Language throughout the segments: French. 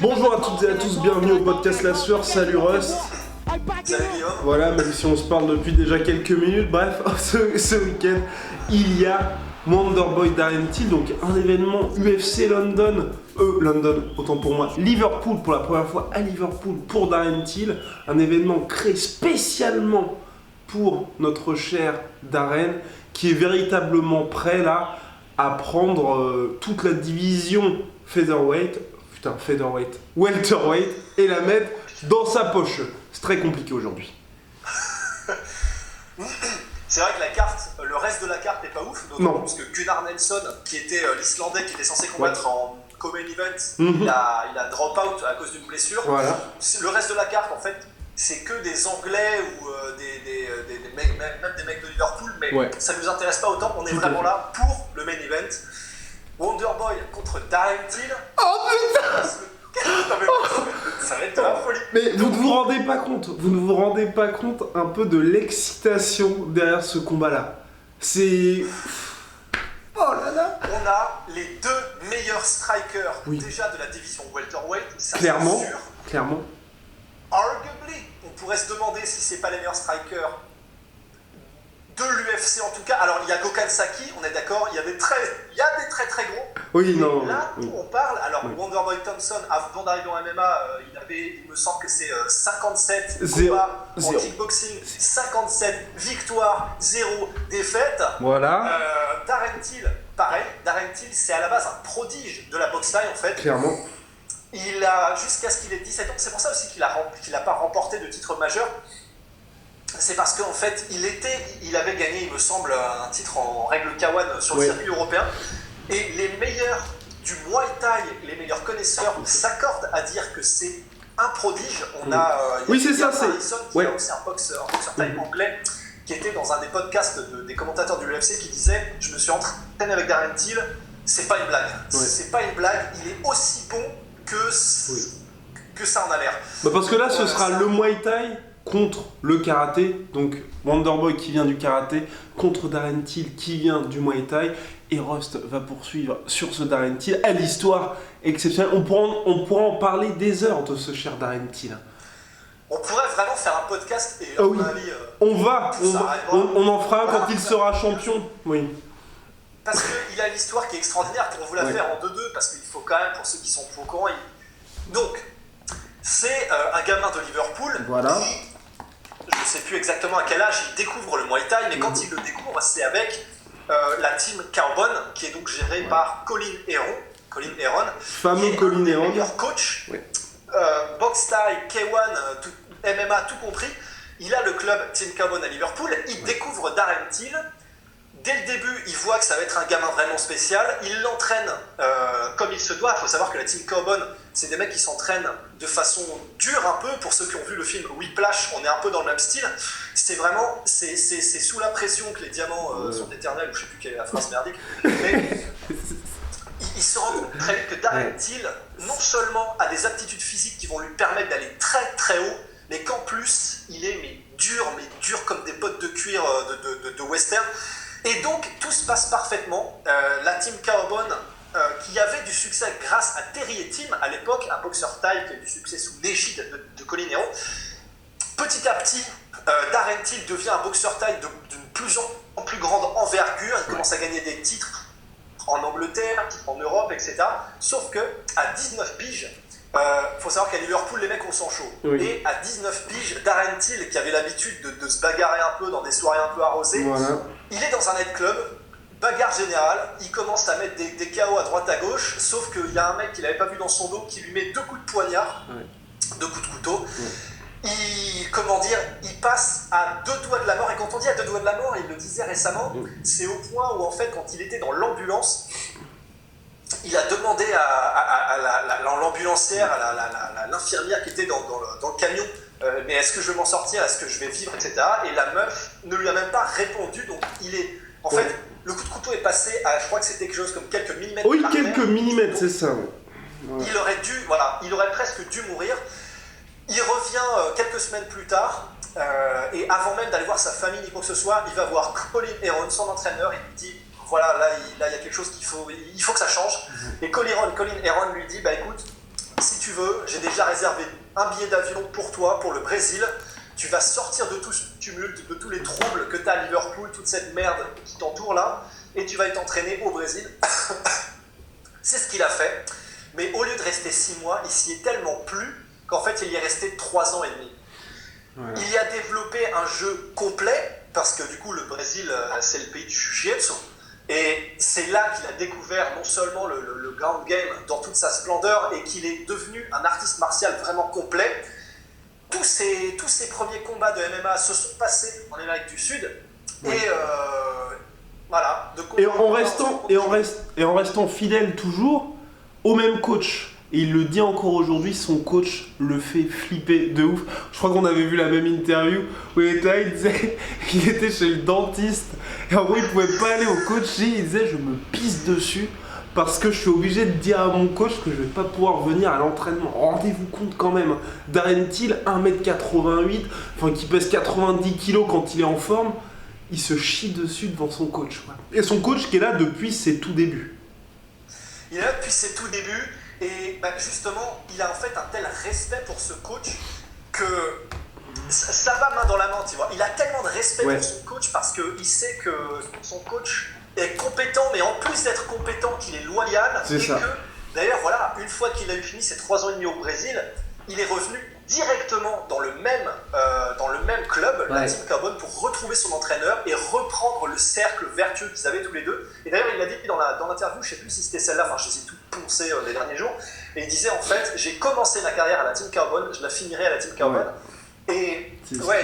Bonjour à toutes et à tous, bienvenue au podcast La Sueur, salut Rust. Salut Guillaume. Voilà, même si on se parle depuis déjà quelques minutes, bref, ce week-end, il y a Wonderboy Darren Till, donc un événement UFC London, autant pour moi, Liverpool, pour la première fois à Liverpool pour Darren Till, un événement créé spécialement pour notre cher Darren, qui est véritablement prêt là à prendre toute la division welterweight, et la mettre dans sa poche. C'est très compliqué aujourd'hui. C'est vrai que la carte, le reste de la carte n'est pas ouf, d'autant plus que Gunnar Nelson, qui était l'Islandais qui était censé combattre en co-main event, il a drop out à cause d'une blessure. Voilà. Le reste de la carte, en fait, c'est que des Anglais ou des mecs, même des mecs de Liverpool, mais ça ne nous intéresse pas autant. On est vraiment là pour le main event. Wonderboy contre Darren Till. Oh putain! Ça va être de la folie. Mais vous ne vous rendez pas compte un peu de l'excitation derrière ce combat-là. C'est... Oh là là! On a les deux meilleurs strikers déjà de la division welterweight. Ça, clairement. Arguably, on pourrait se demander si c'est pas les meilleurs strikers de l'UFC en tout cas. Alors il y a Gokhan Saki, on est d'accord, il y a des très gros. Oui, mais non. Là où on parle, alors Wonderboy Thompson, avant d'arriver en MMA, il me semble que c'est 57 combats en kickboxing, 57 victoires, 0 défaites. Voilà. Darren Till, pareil. Darren Till, c'est à la base un prodige de la boxe thaï en fait. Clairement. Il a, jusqu'à ce qu'il ait 17 ans, c'est pour ça aussi qu'il n'a pas remporté de titre majeur. C'est parce qu'en fait, il avait gagné, il me semble, un titre en règle K1 sur le circuit européen. Et les meilleurs du Muay Thai, les meilleurs connaisseurs s'accordent à dire que c'est un prodige. On a c'est ça, Harrison, qui est aussi un boxeur thaï anglais, qui était dans un des podcasts des commentateurs du UFC qui disait « Je me suis entraîné avec Darren Till, c'est pas une blague. C'est pas une blague, il est aussi bon que ça en a l'air. » Parce que là, ce sera le Muay Thai contre le karaté, donc Wonderboy qui vient du karaté, contre Darren Till qui vient du Muay Thai, et Rust va poursuivre sur ce Darren Till à l'histoire exceptionnelle. On pourra en parler des heures de ce cher Darren Till. On pourrait vraiment faire un podcast et à mon avis... on en fera un quand il sera champion. Oui. Parce qu'il a l'histoire qui est extraordinaire, pour vous la faire en 2-2, parce qu'il faut quand même, pour ceux qui sont pas au courant, donc c'est un gamin de Liverpool qui, je ne sais plus exactement à quel âge il découvre le Muay Thai, mais quand il le découvre, c'est avec la team Carbone, qui est donc gérée par Colin Heron, fameux Colin Heron, le meilleur coach, boxe Thai, K1, MMA, tout compris. Il a le club Team Carbone à Liverpool, il découvre Darren Till. Dès le début, il voit que ça va être un gamin vraiment spécial. Il l'entraîne comme il se doit. Il faut savoir que la team Carbone, c'est des mecs qui s'entraînent de façon dure un peu. Pour ceux qui ont vu le film Whiplash, on est un peu dans le même style. C'est vraiment, c'est sous la pression que les diamants sont éternels. Je sais plus quelle est la phrase merdique. Mais il se rend compte très vite que Darren Till, non seulement a des aptitudes physiques qui vont lui permettre d'aller très très haut, mais qu'en plus, il est dur comme des bottes de cuir de western. Et donc, tout se passe parfaitement. La team Carbone, qui avait du succès grâce à Terry et Tim, à l'époque, un boxeur thaï qui a eu du succès sous l'égide de Colin Heron. Petit à petit, Darren Till devient un boxeur thaï d'une plus en plus grande envergure. Il commence à gagner des titres en Angleterre, en Europe, etc. Sauf qu'à 19 piges, faut savoir qu'à Liverpool, les mecs ont sang chaud. Et à 19 piges, Darren Till, qui avait l'habitude de se bagarrer un peu dans des soirées un peu arrosées, il est dans un nightclub, bagarre générale, il commence à mettre des KO à droite à gauche, sauf qu'il y a un mec qu'il n'avait pas vu dans son dos qui lui met 2 coups de poignard, 2 coups de couteau. Il passe à 2 doigts de la mort, et quand on dit à 2 doigts de la mort, il le disait récemment, c'est au point où en fait, quand il était dans l'ambulance, il a demandé à l'ambulancière, à l'infirmière qui était dans le camion, mais est-ce que je vais m'en sortir, est-ce que je vais vivre, etc. Et la meuf ne lui a même pas répondu, donc en fait, le coup de couteau est passé à, je crois que c'était quelque chose comme quelques millimètres. Oui, quelques millimètres, c'est ça. Il aurait presque dû mourir. Il revient quelques semaines plus tard, et avant même d'aller voir sa famille ni quoi que ce soit, il va voir Colin Heron, son entraîneur, et lui dit voilà, là il y a quelque chose il faut que ça change. Et Colin Heron lui dit bah écoute, si tu tu veux, j'ai déjà réservé un billet d'avion pour toi, pour le Brésil. Tu vas sortir de tout ce tumulte, de tous les troubles que tu as à Liverpool, toute cette merde qui t'entoure là, et tu vas t'entraîner au Brésil. C'est ce qu'il a fait. Mais au lieu de rester 6 mois, il s'y est tellement plu qu'en fait, il y est resté 3 ans et demi. Ouais. Il y a développé un jeu complet, parce que du coup, le Brésil, c'est le pays du jiu-jitsu. Et c'est là qu'il a découvert non seulement le ground game dans toute sa splendeur, et qu'il est devenu un artiste martial vraiment complet. Tous ces premiers combats de MMA se sont passés en Amérique du Sud. Oui. Et voilà. En restant fidèle toujours au même coach. Et il le dit encore aujourd'hui, son coach le fait flipper de ouf. Je crois qu'on avait vu la même interview où il était là, il disait qu'il était chez le dentiste. Et en gros, il pouvait pas aller au coaching. Il disait, je me pisse dessus parce que je suis obligé de dire à mon coach que je vais pas pouvoir venir à l'entraînement. Rendez-vous compte quand même, Darren Till, 1m88, enfin qui pèse 90 kg quand il est en forme, il se chie dessus devant son coach. Et son coach qui est là depuis ses tout débuts. Il est là depuis ses tout débuts. Et justement, il a en fait un tel respect pour ce coach que ça va main dans la main, tu vois. Il a tellement de respect pour son coach parce qu'il sait que son coach est compétent, mais en plus d'être compétent, qu'il est loyal. C'est ça. Que, d'ailleurs, voilà, une fois qu'il a eu fini ses 3 ans et demi au Brésil, il est revenu directement dans le même club, la Team Carbone, pour retrouver son entraîneur et reprendre le cercle vertueux qu'ils avaient tous les deux. Et d'ailleurs, il l'a dit dans l'interview, je ne sais plus si c'était celle-là, enfin je les ai toutes poncées les derniers jours, et il disait en fait, j'ai commencé ma carrière à la Team Carbone, je la finirai à la Team Carbone. Et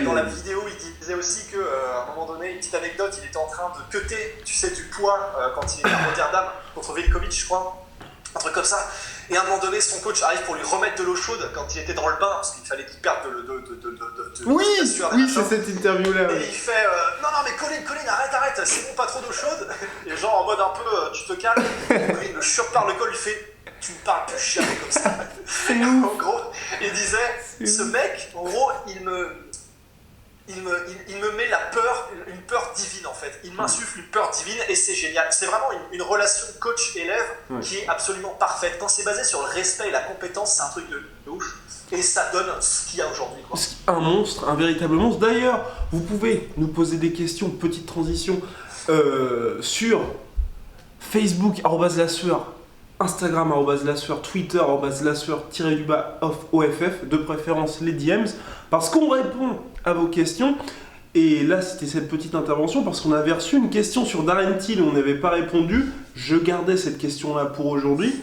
dans la vidéo, il disait aussi qu'à un moment donné, une petite anecdote, il était en train de cutter, tu sais, du poids quand il était à Rotterdam contre Veljkovic, je crois, un truc comme ça. Et à un moment donné, son coach arrive pour lui remettre de l'eau chaude quand il était dans le bain, parce qu'il fallait qu'il perde Oui, c'est cette interview-là. Et il fait non, mais Colin, arrête, c'est bon, pas trop d'eau chaude. Et genre en mode un peu, tu te calmes. Colin le surparle le col, lui fait tu me parles plus jamais comme ça. En gros, il disait ce mec, en gros, il me met la peur, une peur divine en fait. Il m'insuffle une peur divine et c'est génial. C'est vraiment une relation coach-élève qui est absolument parfaite. Quand c'est basé sur le respect et la compétence, c'est un truc de ouf. Et ça donne ce qu'il y a aujourd'hui. Un monstre, un véritable monstre. D'ailleurs, vous pouvez nous poser des questions, petite transition, sur Facebook, @lasueur, Instagram, @lasueur, Twitter, @lasueur_off, de préférence les DMs, parce qu'on répond à vos questions. Et là, c'était cette petite intervention parce qu'on avait reçu une question sur Darren Till et on n'avait pas répondu. Je gardais cette question-là pour aujourd'hui.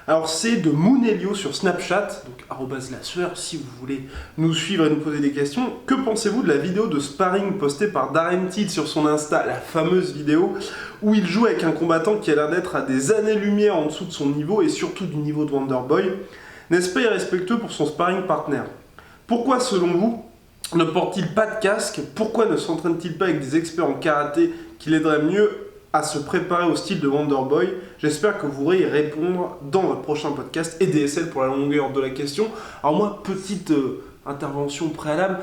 Alors, c'est de Moonelio sur Snapchat, donc @lasueur, si vous voulez nous suivre et nous poser des questions. Que pensez-vous de la vidéo de sparring postée par Darren Till sur son Insta, la fameuse vidéo où il joue avec un combattant qui a l'air d'être à des années-lumière en dessous de son niveau et surtout du niveau de Wonderboy? N'est-ce pas irrespectueux pour son sparring partner? Pourquoi, selon vous, ne porte-t-il pas de casque? Pourquoi ne s'entraîne-t-il pas avec des experts en karaté qui l'aideraient mieux à se préparer au style de Wonderboy? J'espère que vous pourrez y répondre dans votre prochain podcast et DSL pour la longueur de la question. Alors moi, petite intervention préalable.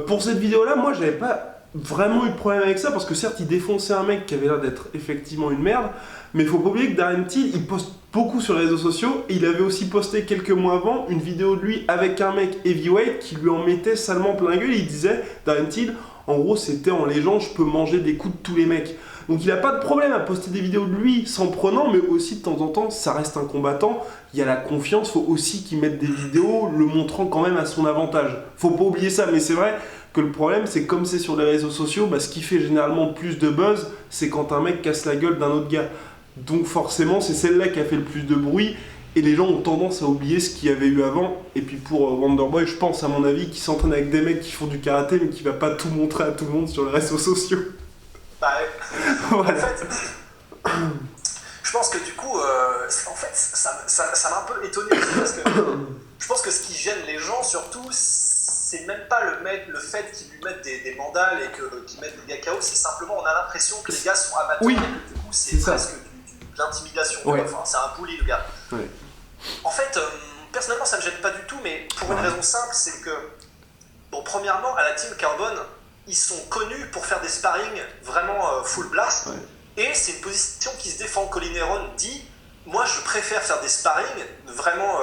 Pour cette vidéo-là, moi, j'avais pas vraiment eu de problème avec ça parce que certes, il défonçait un mec qui avait l'air d'être effectivement une merde, mais il faut pas oublier que Darren Till, il poste beaucoup sur les réseaux sociaux et il avait aussi posté quelques mois avant une vidéo de lui avec un mec heavyweight qui lui en mettait salement plein la gueule. Il disait, Darren Till, en gros, c'était en légende, je peux manger des coups de tous les mecs. Donc il n'a pas de problème à poster des vidéos de lui s'en prenant, mais aussi de temps en temps, ça reste un combattant, il y a la confiance, faut aussi qu'il mette des vidéos le montrant quand même à son avantage. Faut pas oublier ça, mais c'est vrai que le problème, c'est que comme c'est sur les réseaux sociaux, ce qui fait généralement plus de buzz, c'est quand un mec casse la gueule d'un autre gars. Donc forcément, c'est celle-là qui a fait le plus de bruit, et les gens ont tendance à oublier ce qu'il y avait eu avant. Et puis pour Wonderboy, je pense à mon avis qu'il s'entraîne avec des mecs qui font du karaté, mais qui va pas tout montrer à tout le monde sur les réseaux sociaux. Voilà. En fait, je pense que du coup, ça m'a un peu étonné aussi parce que je pense que ce qui gêne les gens surtout, c'est même pas le fait qu'ils lui mettent des mandales et qu'ils mettent des gars KO, c'est simplement on a l'impression que les gars sont amateurs et que du coup c'est presque de l'intimidation. Enfin, c'est un bully le gars. Ouais. En fait, personnellement ça me gêne pas du tout, mais pour une raison simple, c'est que premièrement à la Team Carbone, ils sont connus pour faire des sparring vraiment full blast. Et c'est une position qui se défend. Colin Heron dit, moi je préfère faire des sparring vraiment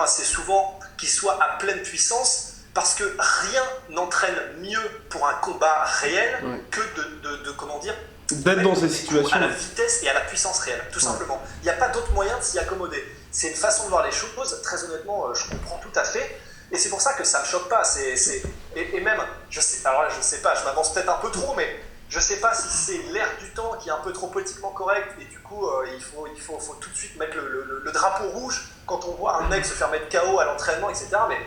également assez souvent qu'il soit à pleine puissance, parce que rien n'entraîne mieux pour un combat réel que de comment dire, d'être dans ces situations. À la vitesse et à la puissance réelle, tout simplement. Il n'y a pas d'autre moyen de s'y accommoder. C'est une façon de voir les choses, très honnêtement, je comprends tout à fait. Et c'est pour ça que ça me choque pas. Et même, je sais pas, je m'avance peut-être un peu trop, mais je sais pas si c'est l'air du temps qui est un peu trop politiquement correct, et du coup, il faut tout de suite mettre le drapeau rouge quand on voit un mec se faire mettre KO à l'entraînement, etc. Mais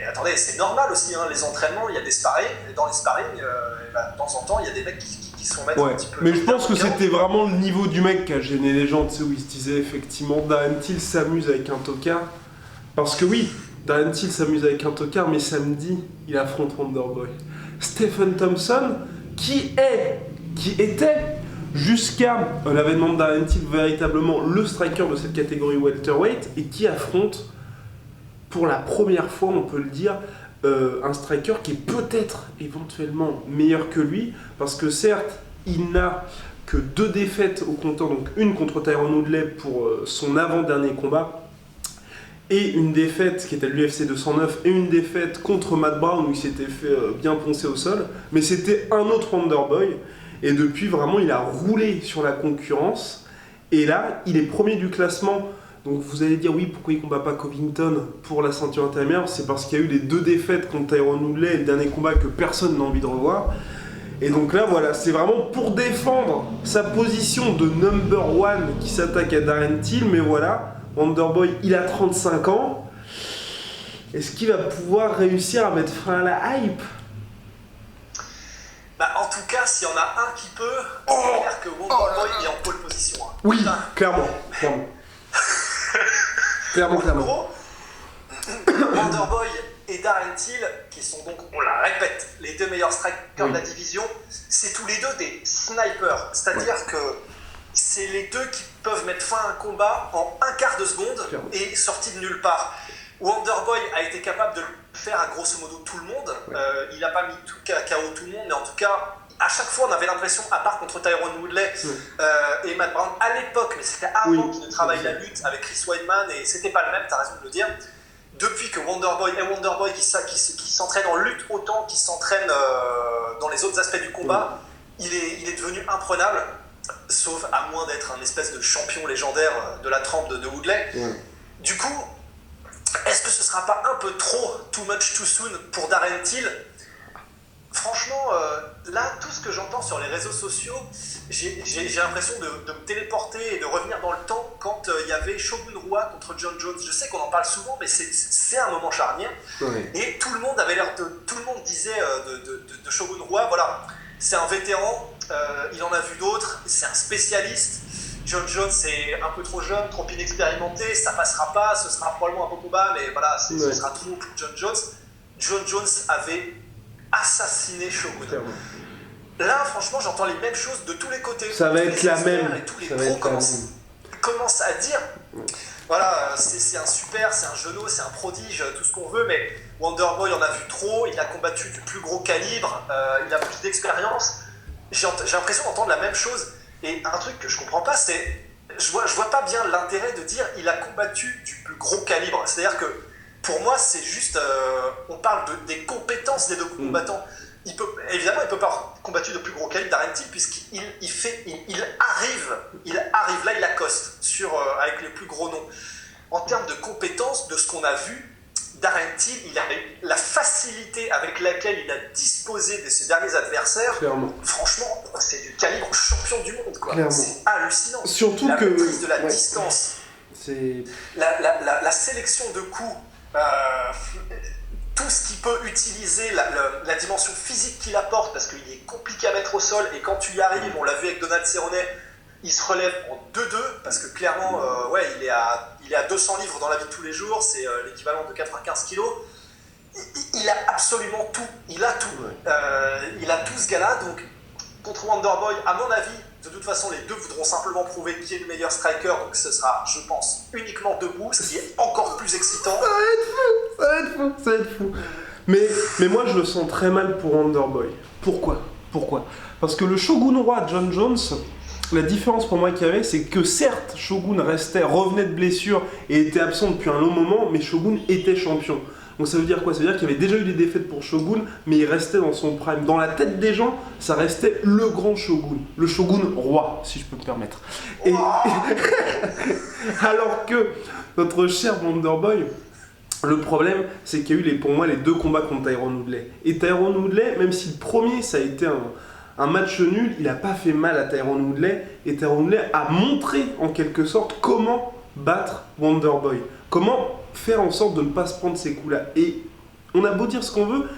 attendez, c'est normal aussi, hein, les entraînements, il y a des sparring, et dans les sparring, de temps en temps, il y a des mecs qui se font mettre un petit peu... Mais je pense que c'était vraiment le niveau du mec qui a gêné les gens, tu sais, où il se disait effectivement Darren Till s'amuse avec un tocard. Parce que oui, Darren Till s'amuse avec un tocard, mais samedi, il affronte Wonderboy. Stephen Thompson, qui était, jusqu'à l'avènement de Darren Till, véritablement le striker de cette catégorie welterweight, et qui affronte, pour la première fois, on peut le dire, un striker qui est peut-être éventuellement meilleur que lui, parce que certes, il n'a que 2 défaites au compteur, donc une contre Tyron Woodley pour son avant-dernier combat, et une défaite qui était à l'UFC 209, et une défaite contre Matt Brown où il s'était fait bien poncer au sol, mais c'était un autre Wonderboy, et depuis vraiment il a roulé sur la concurrence, et là il est premier du classement. Donc vous allez dire oui, pourquoi il ne combat pas Covington pour la ceinture intermédiaire? C'est parce qu'il y a eu les 2 défaites contre Tyron Woodley et le dernier combat que personne n'a envie de revoir. Et donc là voilà, c'est vraiment pour défendre sa position de number 1 qui s'attaque à Darren Till, mais voilà, Wonderboy il a 35 ans. Est-ce qu'il va pouvoir réussir à mettre fin à la hype? En tout cas, s'il y en a un qui peut, c'est clair que Wonderboy est en pole position. Hein. Oui, clairement. En gros, Wonderboy et Darren Till, qui sont donc, on la répète, les 2 meilleurs strikers de la division, c'est tous les 2 des snipers. C'est-à-dire que c'est les 2 qui peuvent mettre fin à un combat en un quart de seconde et sortis de nulle part. Wonderboy a été capable de le faire à grosso modo tout le monde. Il n'a pas mis KO tout le monde, mais en tout cas, à chaque fois, on avait l'impression, à part contre Tyron Woodley et Matt Brown, à l'époque, mais c'était avant qu'il ne travaille la lutte avec Chris Weidman, et c'était pas le même, t'as raison de le dire. Depuis que Wonderboy qui s'entraîne en lutte autant qu'il s'entraîne dans les autres aspects du combat, il est devenu imprenable, sauf à moins d'être un espèce de champion légendaire de la trempe de Woodley. Du coup, est-ce que ce sera pas un peu trop too much too soon pour Darren Till? Franchement, là, tout ce que j'entends sur les réseaux sociaux, j'ai l'impression de me téléporter et de revenir dans le temps quand il y avait Shogun Rua contre John Jones. Je sais qu'on en parle souvent, mais c'est un moment charnière. Et tout le monde disait de Shogun Rua, voilà, c'est un vétéran, il en a vu d'autres, c'est un spécialiste. John Jones est un peu trop jeune, trop inexpérimenté, ça passera pas, ce sera probablement un beau combat, mais voilà, ce sera trop pour John Jones. John Jones avait assassiné Shogun. Là, franchement, j'entends les mêmes choses de tous les côtés. Ça va être la même. Et tous les pros commencent à dire voilà, c'est un super, c'est un genou, c'est un prodige, tout ce qu'on veut, mais Wonderboy en a vu trop, il a combattu du plus gros calibre, il a plus d'expérience. J'ai l'impression d'entendre la même chose. Et un truc que je comprends pas, c'est je vois pas bien l'intérêt de dire il a combattu du plus gros calibre. C'est-à-dire que pour moi, c'est juste on parle des compétences des 2 combattants. Évidemment, il peut pas avoir combattu de plus gros calibre Darren Till, puisqu'il arrive là, il accoste avec les plus gros noms. En termes de compétences, de ce qu'on a vu, Darren Till, il avait la facilité avec laquelle il a disposé de ses derniers adversaires. Clairement. Franchement, c'est du calibre champion du monde, quoi. C'est hallucinant. Surtout la que maîtrise de la distance, c'est la sélection de coups, tout ce qui peut utiliser la dimension physique qu'il apporte, parce qu'il est compliqué à mettre au sol, et quand tu y arrives, on l'a vu avec Donald Cerrone, il se relève en 2-2, parce que clairement, il est à 200 livres dans la vie de tous les jours, c'est l'équivalent de 95 kilos. Il a absolument tout, il a tout. Il a tout ce gars-là, donc contre Wonderboy, à mon avis, de toute façon, les 2 voudront simplement prouver qui est le meilleur striker, donc ce sera, je pense, uniquement debout, ce qui est encore plus excitant. Ça va être fou. Mais moi, je le sens très mal pour Wonderboy. Pourquoi Parce que le Shogun Roi John Jones, La différence pour moi qu'il y avait, c'est que certes, Shogun revenait de blessure et était absent depuis un long moment, mais Shogun était champion. Donc ça veut dire quoi? Ça veut dire qu'il y avait déjà eu des défaites pour Shogun, mais il restait dans son prime. Dans la tête des gens, ça restait le grand Shogun. Le Shogun roi, si je peux me permettre. Et... alors que notre cher Wonderboy, le problème, c'est qu'il y a eu pour moi les 2 combats contre Tyron Woodley. Et Tyron Woodley, même si le premier, ça a été un match nul, il n'a pas fait mal à Tyron Woodley. Et Tyron Woodley a montré, en quelque sorte, comment battre Wonderboy. Comment faire en sorte de ne pas se prendre ces coups-là. Et on a beau dire ce qu'on veut,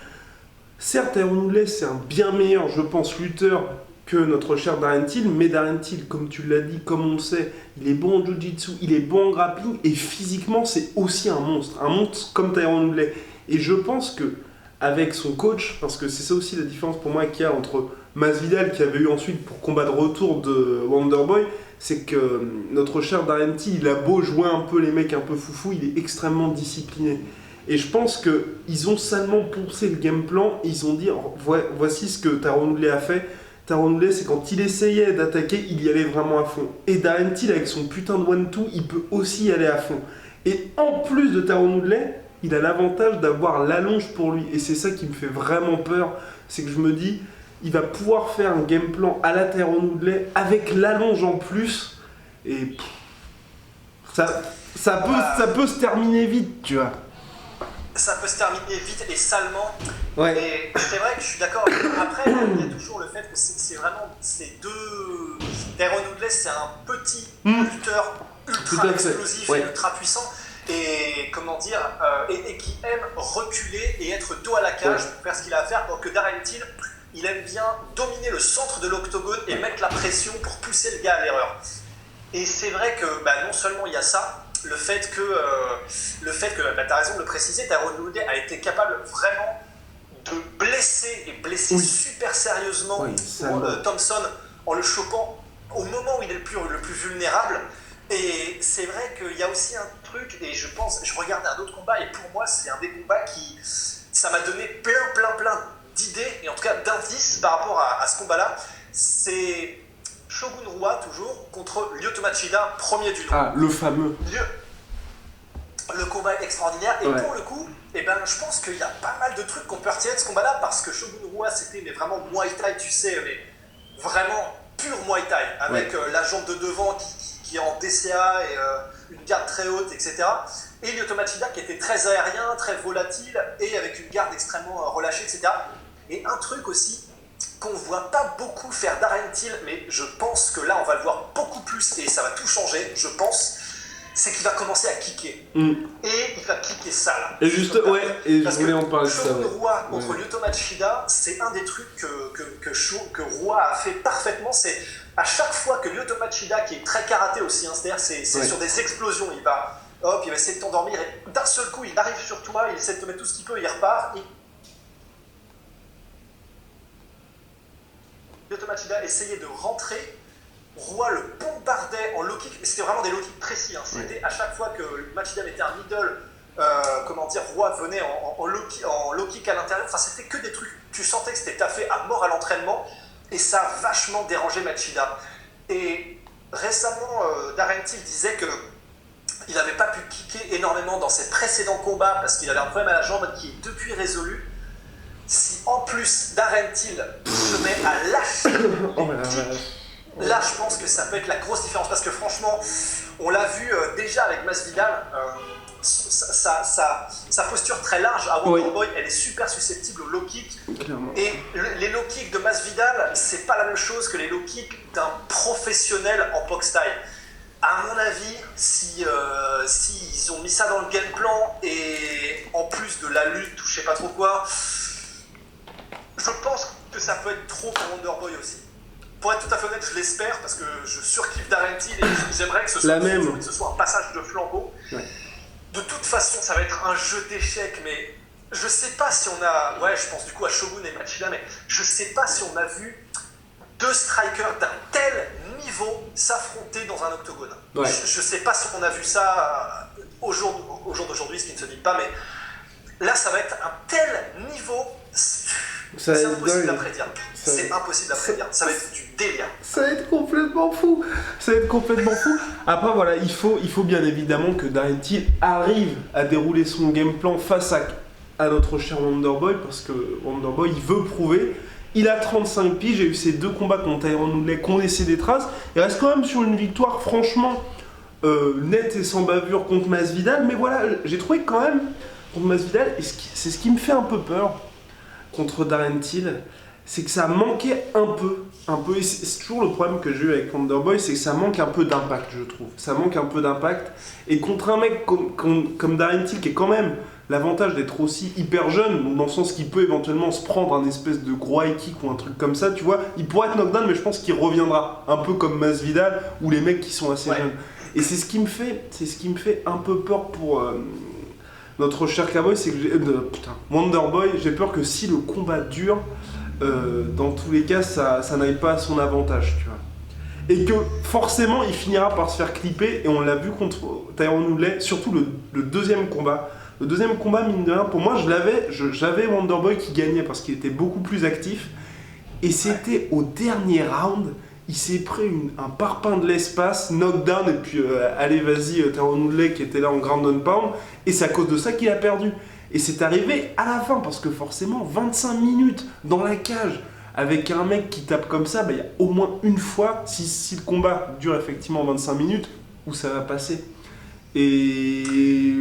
certes, Tyron Woodley, c'est un bien meilleur, je pense, lutteur que notre cher Darren Till, mais Darren Till, comme tu l'as dit, comme on le sait, il est bon en jiu-jitsu, il est bon en grappling, et physiquement, c'est aussi un monstre comme Tyron Woodley. Et je pense que avec son coach, parce que c'est ça aussi la différence pour moi qu'il y a entre Masvidal, qui avait eu ensuite pour combat de retour de Wonderboy, c'est que notre cher Darren Till, il a beau jouer un peu les mecs un peu foufou, il est extrêmement discipliné. Et je pense qu'ils ont salement poussé le game plan, et ils ont dit, voici ce que Tyron Woodley a fait. Tyron Woodley, c'est quand il essayait d'attaquer, il y allait vraiment à fond. Et Darren Till, avec son putain de 1-2, il peut aussi y aller à fond. Et en plus de Tyron Woodley, il a l'avantage d'avoir l'allonge pour lui. Et c'est ça qui me fait vraiment peur, c'est que je me dis, il va pouvoir faire un game plan à la Tyron Woodley avec l'allonge en plus. Et ça peut se terminer vite, tu vois. Ça peut se terminer vite et salement. Ouais. Et c'est vrai que je suis d'accord. Après, il y a toujours le fait que c'est vraiment ces 2. Tyron Woodley, c'est un petit lutteur ultra explosif et ultra puissant. Et comment dire, et qui aime reculer et être dos à la cage pour faire ce qu'il a à faire. Alors que Darren Till, il aime bien dominer le centre de l'octogone et mettre la pression pour pousser le gars à l'erreur. Et c'est vrai que non seulement il y a ça, le fait que tu as raison de le préciser, Tyron Woodley a été capable vraiment de blesser super sérieusement Thompson en le chopant au moment où il est le plus vulnérable. Et c'est vrai qu'il y a aussi un truc, et je regardais un autre combat, et pour moi c'est un des combats ça m'a donné plein d'idées, et en tout cas d'indices par rapport à ce combat-là. C'est Shogun Rua, toujours, contre Lyoto Machida, premier du nom. Ah, le fameux. Le combat est extraordinaire, et pour le coup, je pense qu'il y a pas mal de trucs qu'on peut retirer de ce combat-là, parce que Shogun Rua, c'était vraiment Muay Thai, tu sais, mais vraiment pur Muay Thai, avec la jambe de devant qui est en DCA et une garde très haute, etc. Et Lyoto Machida qui était très aérien, très volatile, et avec une garde extrêmement relâchée, etc. Et un truc aussi qu'on voit pas beaucoup faire Darren Till, mais je pense que là on va le voir beaucoup plus, et ça va tout changer, je pense, c'est qu'il va commencer à kicker. Et il va kicker sale. Et juste, je voulais en parler de ça. Shogun Rua contre Lyoto Machida, c'est un des trucs que Rua a fait parfaitement. C'est à chaque fois que Lyoto Machida, qui est très karaté aussi, c'est-à-dire c'est sur des explosions, il va essayer de t'endormir, et d'un seul coup il arrive sur toi, il essaie de te mettre tout ce qu'il peut, il repart. Lyoto Machida essayait de rentrer, Roi le bombardait en low kick, mais c'était vraiment des low kicks précis. C'était à chaque fois que Machida mettait un middle, Roi venait en low kick à l'intérieur. Enfin, c'était que des trucs, tu sentais que c'était taffé à mort à l'entraînement, et ça a vachement dérangé Machida. Et récemment, Darren Till disait qu'il n'avait pas pu kicker énormément dans ses précédents combats parce qu'il avait un problème à la jambe qui est depuis résolu. Si en plus Darren Till se met à lâcher là, je pense que ça peut être la grosse différence, parce que franchement, on l'a vu déjà avec Masvidal, sa posture très large à Wonderboy, elle est super susceptible au low kick. Clairement. Et les low kicks de Masvidal, c'est pas la même chose que les low kicks d'un professionnel en boxe thaï. À mon avis, si ils ont mis ça dans le game plan, et en plus de la lutte ou je sais pas trop quoi, je pense que ça peut être trop pour Wonderboy aussi. Pour être tout à fait honnête, je l'espère, parce que je surkiffe Darren Till et j'aimerais que ce soit un passage de flambeau. De toute façon, ça va être un jeu d'échecs, mais je sais pas si on a... je pense du coup à Shogun et Machida, mais je sais pas si on a vu 2 strikers d'un tel niveau s'affronter dans un octogone. Je sais pas si on a vu ça au jour d'aujourd'hui, ce qui ne se dit pas, mais là, ça va être un tel niveau... Ça va C'est être impossible dingue. à prédire. C'est impossible à prédire. Ça va être du délire. Ça va être complètement fou. Ça va être complètement fou. Après voilà, il faut bien évidemment que Darren Till arrive à dérouler son game plan face à notre cher Wonderboy, parce que Wonderboy il veut prouver. Il a 35 piges, j'ai eu ces 2 combats contre Tyron Woodley qui ont laissé des traces. Il reste quand même sur une victoire franchement nette et sans bavure contre Masvidal. Mais voilà, j'ai trouvé que quand même contre Masvidal, et c'est ce qui me fait un peu peur contre Darren Till, c'est que ça manquait un peu. Et c'est toujours le problème que j'ai eu avec Wonderboy, c'est que ça manque un peu d'impact, je trouve. Ça manque un peu d'impact. Et contre un mec comme Darren Till, qui est quand même l'avantage d'être aussi hyper jeune, donc dans le sens qu'il peut éventuellement se prendre un espèce de gros high kick ou un truc comme ça, tu vois, il pourrait être knockdown, mais je pense qu'il reviendra. Un peu comme Masvidal ou les mecs qui sont assez jeunes. Et c'est ce qui me fait un peu peur pour notre cher Cowboy, c'est que Wonderboy, j'ai peur que si le combat dure, dans tous les cas, ça n'aille pas à son avantage, tu vois. Et que forcément, il finira par se faire clipper, et on l'a vu contre Tyron Woodley, surtout le deuxième combat. Le deuxième combat, mine de rien, pour moi, j'avais Wonderboy qui gagnait parce qu'il était beaucoup plus actif. Et c'était au dernier round, il s'est pris un parpaing de l'espace, knockdown, et puis allez vas-y, Tyron Woodley qui était là en ground and pound, et c'est à cause de ça qu'il a perdu. Et c'est arrivé à la fin, parce que forcément, 25 minutes dans la cage, avec un mec qui tape comme ça, il y a au moins une fois, si le combat dure effectivement 25 minutes, où ça va passer. Et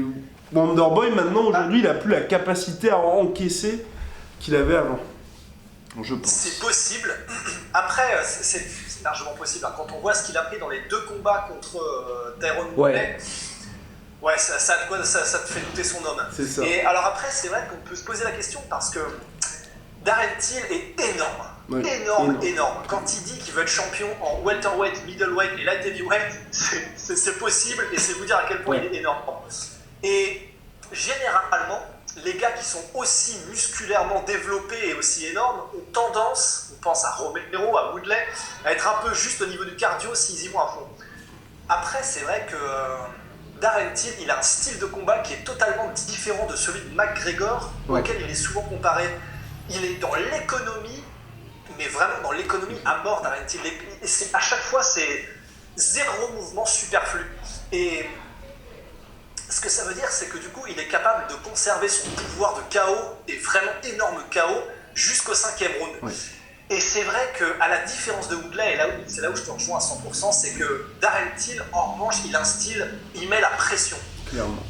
Wonderboy, maintenant, aujourd'hui, il n'a plus la capacité à encaisser qu'il avait avant. Je pense. C'est possible. Après, c'est largement possible. Quand on voit ce qu'il a pris dans les 2 combats contre Tyron Woodley, ça te fait douter son homme. C'est ça. Et alors après, c'est vrai qu'on peut se poser la question parce que Darren Till est énorme. Ouais, énorme. Quand il dit qu'il veut être champion en welterweight, middleweight et light heavyweight, c'est possible, et c'est vous dire à quel point il est énorme. Et généralement, les gars qui sont aussi musculairement développés et aussi énormes ont tendance, on pense à Romero, à Woodley, à être un peu juste au niveau du cardio s'ils y vont à fond. Après, c'est vrai que Darren Till, il a un style de combat qui est totalement différent de celui de McGregor, auquel il est souvent comparé. Il est dans l'économie, mais vraiment dans l'économie à mort, Darren Till. À chaque fois, c'est 0 mouvement superflu. Et ce que ça veut dire, c'est que du coup, il est capable de conserver son pouvoir de KO, et vraiment énorme KO, jusqu'au 5e round. Oui. Et c'est vrai qu'à la différence de Woodley, et c'est là où je te rejoins à 100%, c'est que Darren Till, en revanche, il a un style, il met la pression. Clairement.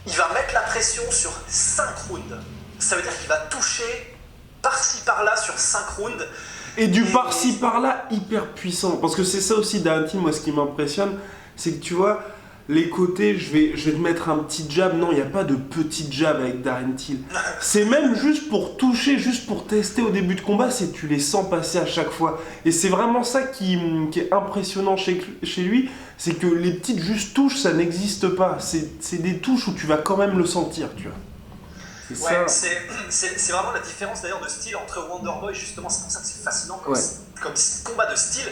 Il va mettre la pression sur 5 rounds. Ça veut dire qu'il va toucher par-ci par-là sur 5 rounds. Et du par-ci par-là hyper puissant. Parce que c'est ça aussi, Darren Till, moi ce qui m'impressionne, c'est que tu vois, les côtés, je vais te mettre un petit jab. Non, il n'y a pas de petit jab avec Darren Till. C'est même juste pour toucher, juste pour tester au début de combat, c'est que tu les sens passer à chaque fois. Et c'est vraiment ça qui est impressionnant chez lui, c'est que les petites juste touches, ça n'existe pas. C'est des touches où tu vas quand même le sentir, tu vois. C'est vraiment la différence d'ailleurs de style entre Wonderboy, justement, c'est pour ça que c'est fascinant comme combat de style.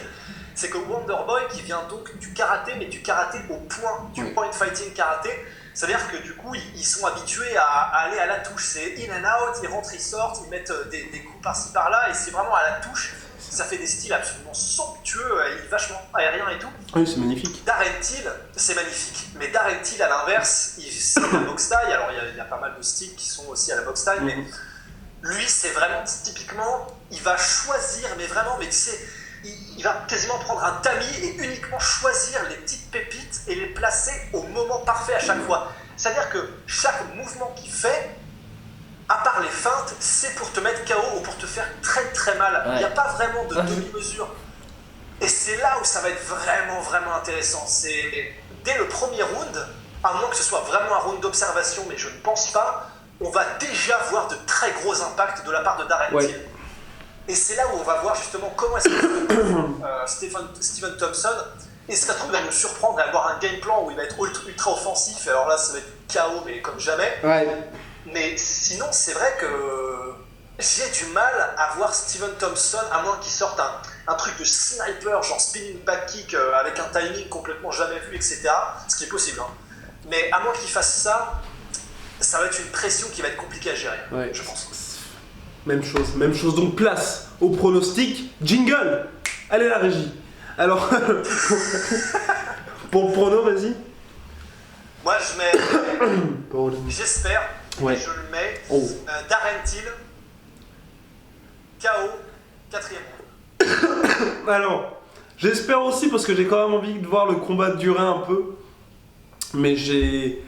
C'est que Wonderboy qui vient donc du karaté, mais du karaté au point, du point fighting karaté, c'est-à-dire que du coup ils sont habitués à aller à la touche, c'est in and out, ils rentrent, ils sortent, ils mettent des coups par-ci par-là, et c'est vraiment à la touche, ça fait des styles absolument somptueux, il est vachement aérien et tout. Oui, c'est magnifique. Darren Till, c'est magnifique, mais Darren Till à l'inverse, c'est la boxe taille, alors il y a pas mal de styles qui sont aussi à la boxe taille, mais lui c'est vraiment typiquement, il va choisir, mais tu sais, il va quasiment prendre un tamis et uniquement choisir les petites pépites et les placer au moment parfait à chaque fois. C'est-à-dire que chaque mouvement qu'il fait, à part les feintes, c'est pour te mettre KO ou pour te faire très très mal. Il n'y a pas vraiment de demi-mesure. Et c'est là où ça va être vraiment vraiment intéressant. C'est dès le premier round, à moins que ce soit vraiment un round d'observation, mais je ne pense pas, on va déjà voir de très gros impacts de la part de Darren Till. Et c'est là où on va voir justement comment est-ce que Stephen Thompson, et ça se trouve, il va nous surprendre à avoir un game plan où il va être ultra offensif, et alors là ça va être KO mais comme jamais. Mais sinon c'est vrai que j'ai du mal à voir Stephen Thompson, à moins qu'il sorte un truc de sniper, genre spinning back kick avec un timing complètement jamais vu, etc. Ce qui est possible, hein. Mais à moins qu'il fasse ça, ça va être une pression qui va être compliquée à gérer, je pense. Ouais. Même chose. Donc place au pronostic. Jingle. Allez la régie. Alors, pour le prono, vas-y. Moi, je mets. J'espère. Ouais. Et je le mets. Oh. Darren Till. KO. 4e. Alors, j'espère aussi parce que j'ai quand même envie de voir le combat durer un peu. Mais j'ai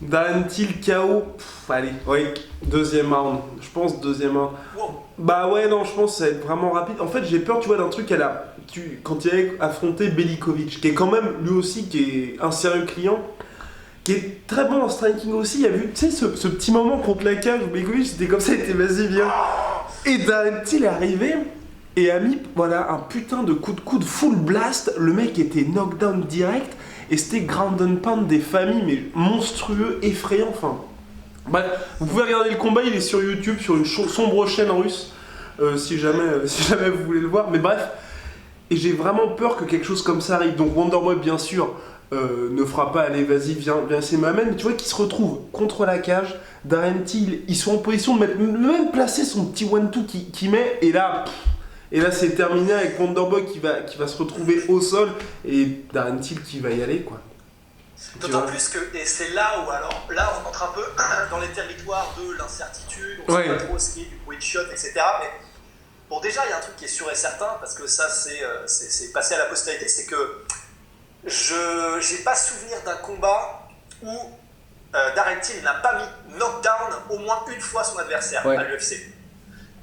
Darren Till KO. Allez, ouais, 2e round. Je pense 2e round. Wow. Bah ouais, non, je pense que ça va être vraiment rapide. En fait, j'ai peur, tu vois, d'un truc quand il avait affronté Belikovic, qui est quand même, lui aussi, qui est un sérieux client, qui est très bon en striking aussi. Il y a vu, tu sais, ce petit moment contre la cage où Belikovic, c'était comme ça, il était vas-y, viens. Et Darren Till est arrivé et a mis, voilà, un putain de coup de full blast. Le mec était knockdown direct et c'était ground and pound des familles, mais monstrueux, effrayant, enfin... Bref, vous pouvez regarder le combat, il est sur YouTube, sur une sombre chaîne russe, si jamais vous voulez le voir. Mais bref, et j'ai vraiment peur que quelque chose comme ça arrive. Donc Wonderboy, bien sûr, ne fera pas, allez, vas-y, viens essayer de m'amener. Mais tu vois qu'il se retrouve contre la cage, Darren Till, ils sont en position de même placer son petit 1-2 qui met, et là c'est terminé avec Wonderboy qui va se retrouver au sol, et Darren Till qui va y aller, quoi. D'autant plus que, et c'est là où, alors, là on entre un peu dans les territoires de l'incertitude, on sait pas trop ce qui est du bruit de chiottes, etc. Mais bon, déjà, il y a un truc qui est sûr et certain, parce que ça, c'est passé à la postérité, c'est que j'ai pas souvenir d'un combat où Darren Till n'a pas mis knockdown au moins une fois son adversaire à l'UFC.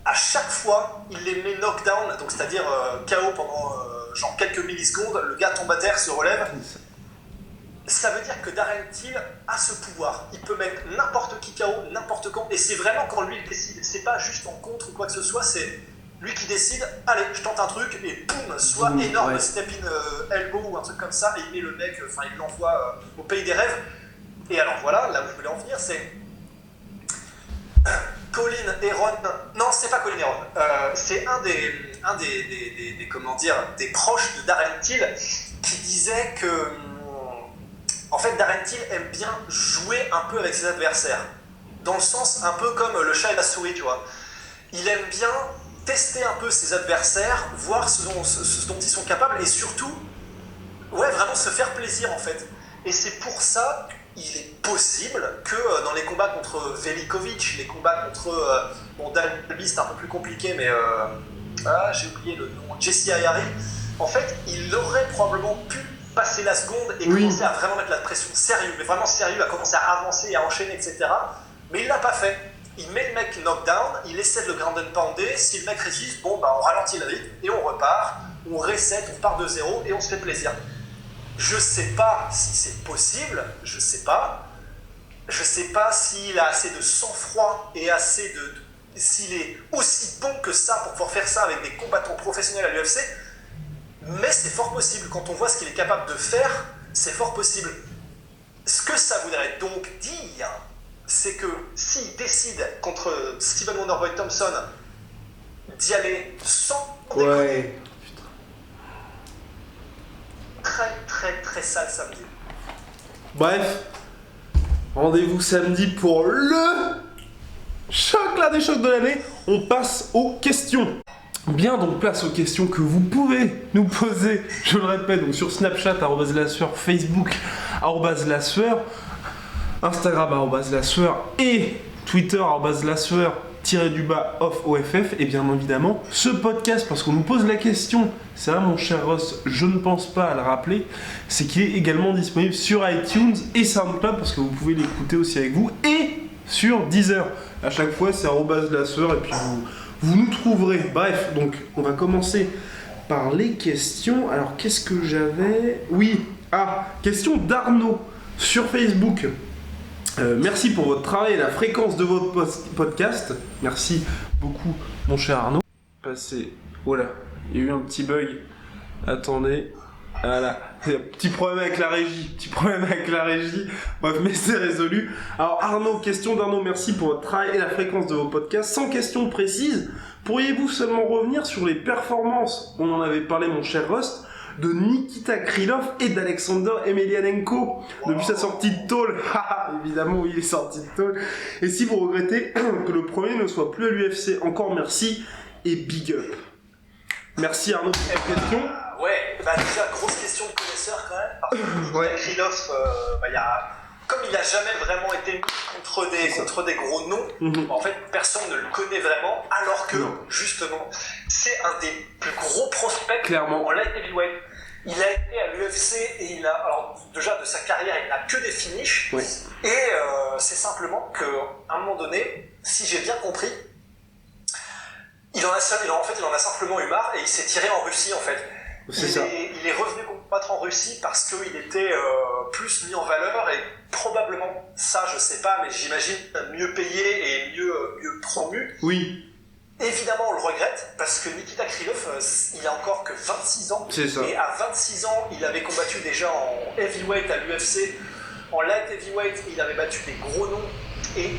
À chaque fois, il les met knockdown, donc c'est-à-dire KO pendant genre quelques millisecondes, le gars tombe à terre, se relève. Ça veut dire que Darren Till a ce pouvoir. Il peut mettre n'importe qui KO, n'importe quand. Et c'est vraiment quand lui il décide. C'est pas juste en contre ou quoi que ce soit. C'est lui qui décide. Allez, je tente un truc et boum, soit énorme step-in elbow ou un truc comme ça. Et il met le mec, enfin il l'envoie au pays des rêves. Et alors voilà, là où je voulais en venir, c'est Colin Heron. Non, c'est pas Colin Heron. C'est un des comment dire, des proches de Darren Till qui disait que en fait, Darren Till aime bien jouer un peu avec ses adversaires. Dans le sens un peu comme le chat et la souris, tu vois. Il aime bien tester un peu ses adversaires, voir ce dont ils sont capables et surtout, vraiment se faire plaisir en fait. Et c'est pour ça qu'il est possible que dans les combats contre Velikovic, les combats contre Dalby, c'est un peu plus compliqué, mais j'ai oublié le nom, Jesse Ayari, en fait, il aurait probablement pu passer la seconde et commencer à vraiment mettre la pression sérieux, mais vraiment sérieux, à commencer à avancer, à enchaîner, etc. Mais il l'a pas fait. Il met le mec knockdown, il essaie de le ground and pounder, si le mec résiste, bon bah on ralentit le rythme et on repart, on reset, on repart de zéro et on se fait plaisir. Je sais pas si c'est possible, je sais pas s'il a assez de sang-froid et assez s'il est aussi bon que ça pour pouvoir faire ça avec des combattants professionnels à l'UFC. Mais c'est fort possible, quand on voit ce qu'il est capable de faire, c'est fort possible. Ce que ça voudrait donc dire, c'est que s'il décide contre Stephen Wonderboy Thompson d'y aller sans déconner, très très très sale samedi. Bref, rendez-vous samedi pour le choc là des chocs de l'année. On passe aux questions. Bien, donc place aux questions que vous pouvez nous poser, je le répète, donc sur Snapchat, @lasueur, Facebook, @lasueur, Instagram, @lasueur et Twitter, @lasueur_off, et bien évidemment, ce podcast, parce qu'on nous pose la question, c'est là mon cher Ross, je ne pense pas à le rappeler, c'est qu'il est également disponible sur iTunes et SoundCloud, parce que vous pouvez l'écouter aussi avec vous, et sur Deezer. À chaque fois, c'est @lasueur, et puis vous nous trouverez. Bref, donc on va commencer par les questions. Alors qu'est-ce que j'avais ? Oui, question d'Arnaud sur Facebook. Merci pour votre travail et la fréquence de votre podcast. Merci beaucoup, mon cher Arnaud. Voilà, il y a eu un petit bug. Attendez. Voilà, petit problème avec la régie. Bref, mais c'est résolu. Alors Arnaud, question d'Arnaud, merci pour votre travail et la fréquence de vos podcasts. Sans question précise, pourriez-vous seulement revenir sur les performances ? On en avait parlé, mon cher Rust. de Nikita Krylov et d'Alexander Emelianenko depuis sa sortie de tôle. Évidemment, oui, il est sorti de tôle. Et si vous regrettez que le premier ne soit plus à l'UFC, encore merci et big up. Merci Arnaud pour cette question. Ouais, déjà, grosse question de connaisseur quand même. Parce que Ouais. Krylov, comme il n'a jamais vraiment été mis contre des gros noms, en fait, personne ne le connaît vraiment, alors que, justement, c'est un des plus gros prospects Clairement. en light heavyweight. Il a été à l'UFC et alors, déjà, de sa carrière, il n'a que des finishes. Ouais. Et c'est simplement qu'à un moment donné, si j'ai bien compris, il en a simplement eu marre et il s'est tiré en Russie, en fait. Il est revenu combattre en Russie parce qu'il était plus mis en valeur et probablement, ça je sais pas, mais j'imagine mieux payé et mieux promu. Oui. Évidemment, on le regrette parce que Nikita Krylov, il a encore que 26 ans. C'est ça. Et à 26 ans, il avait combattu déjà en heavyweight à l'UFC. En light heavyweight, il avait battu des gros noms. Et